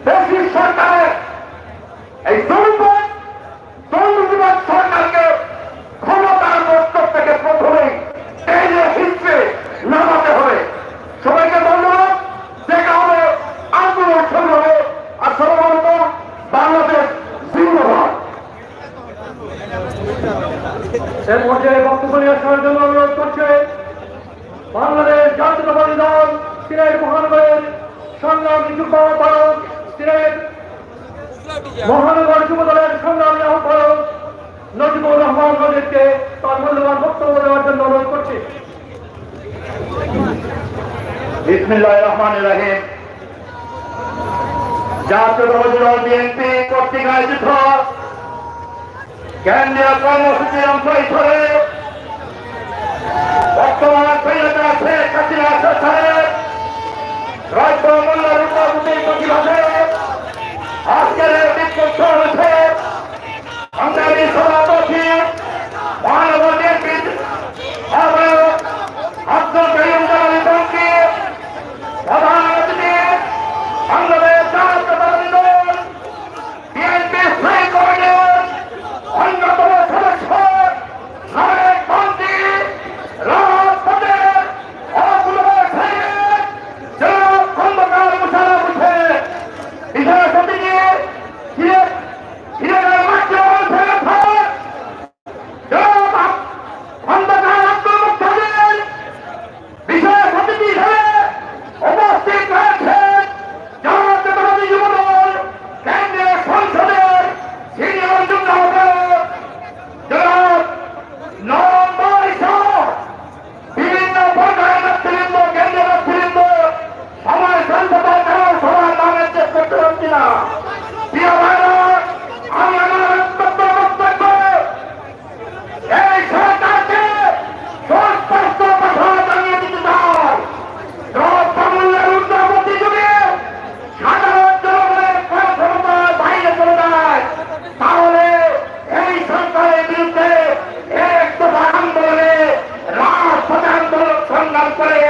Fascist সরকারের এই দুর্নীতিবাদ সরকারকে ক্ষমতার মস্তক থেকে প্রথমেই টেনে হিচড়ে নামাতে হবে। সবাইকে ধন্যবাদ। দেখা হবে, আন্দোলন শুরু হবে। আর সর্বমত বাংলাদেশ জিন্দাবাদ। এর পর্যায়ে বক্তব্য নিয়ে আসার জন্য অনুরোধ করছে বাংলাদেশ জাতীয়তাবাদী দল সিলেট মহানগরের সংগ্রামী যুব আহ্বায়ক, সিলেট মহানগর যুব দলের সংগ্রামী আহ্বায়ক নজিবুর রহমান নজিবকে তার মূল্যবান বক্তব্য দেওয়ার জন্য অনুরোধ করছি। বিসমিল্লাহির রহমানির রহিম। জাতীয়তাবাদী দল বিএনপি কর্তৃক আয়োজিত কেন্দ্রীয় কর্মসূচির অংশ হিসেবে বর্তমান স্বৈরাচার শেখ হাসিনা সরকারের দ্রব্যমূল্যের ঊর্ধ্বগতির প্রতিবাদে আজকের এই বিক্ষোভ সমাবেশে সংগ্রামী সভাপতি মহানগর বিএনপির আহ্বায়ক আব্দুল করিম জালালী টঙ্গী, প্রধান অতিথি বাংলাদেশ জাতীয়তাবাদী দল বিএনপি স্থায়ী কমিটির অন্যতম সদস্য সাবেক মন্ত্রী রাজপথের অপূর্ব সাহেব জনাব খন্দকার মুশাররফ হোসেন, বিশেষ অতিথি সিলেটের মাটি অঞ্চলের জনাব খন্দকার আব্দুল মুক্তাদির, বিশেষ অতিথি হিসেবে উপস্থিত রয়েছেন জাতীয়তাবাদী যুবদল কেন্দ্রীয় সংসদের সিনিয়র যুগ্ম আহ্বায়ক জনাব নরম বাই সহ বিভিন্ন পর্যায়ের নেতৃবৃন্দ, কেন্দ্রীয় নেতৃবৃন্দ। সময় সংসদের কারণ সবার নামের চেক করতে পারছি না। প্রিয় ভাইরা, আমি আমার বক্তব্য এই সরকারকে সুস্পষ্ট কথা জানিয়ে দিতে চাই। দ্রব্যমূল্যের ঊর্ধ্বগতি যুগে সাধারণ জনগণের ক্রয় ক্ষমতার বাইরে চলে যায়, তাহলে এই সরকারের বিরুদ্ধে এক দফা আন্দোলনে রাজপথে আন্দোলন সংগ্রাম করে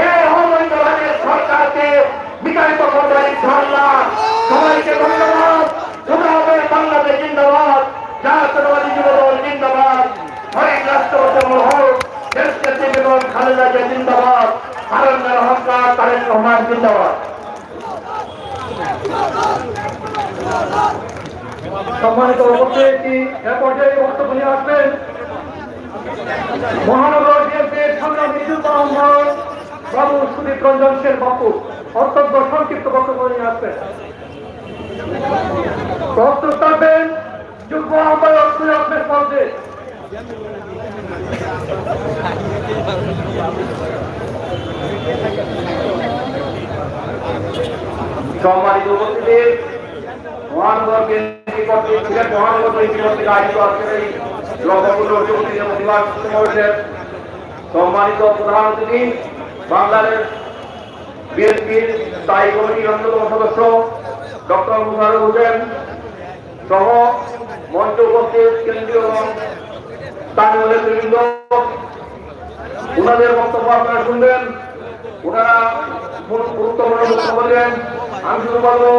এই অবৈধভাবের সরকারকে বিতাড়িত করবে ইনশাআল্লাহ। সবাইকে ধন্যবাদ। শুভা হবে বাংলাদেশ জিন্দাবাদ, জাতীয়তাবাদী যুবদল জিন্দাবাদ, শহীদ রাষ্ট্রপতি মহোদয় দেশনেত্রী বেগম খালেদা জিয়া জিন্দাবাদ, তারেক অহংকার তারেক রহমান জিন্দাবাদ। সম্মানিত উপস্থিতি, এ পর্যায়ে বক্তব্য নিয়ে আসবেন মহানগর বিএনপির সংগ্রামী যুব আহ্বায়ক বাবু সুদীপ রঞ্জন সেন বাপু অত্যন্ত সংক্ষিপ্ত বক্তব্য নিয়ে আসবেন। বক্তব্য থাকবেন যুগ্ম আহ্বায়ক সৈয়দ মেজবাউদ্দিন। সম্মানিত উপস্থিতি, মহানগর বিএনপি কর্তৃক সিলেট মহানগর বিএনপি কর্তৃক আয়োজিত আজকের এই লক্ষ্যপূর্ণ যুবতীদের প্রতিবাদ সমাবেশের সম্মানিত প্রধান অতিথি বাংলাদেশ বিএনপির স্থায়ী কমিটির অন্যতম সদস্য ডক্টর মুশাররফ হোসেন সহ মঞ্চে উপস্থিত কেন্দ্রীয় এবং স্থানীয় নেতৃবৃন্দ, ওনাদের বক্তব্য আপনারা শুনবেন। ওনারা গুরুত্বপূর্ণ বক্তব্য দেন। আমি শুরু করবো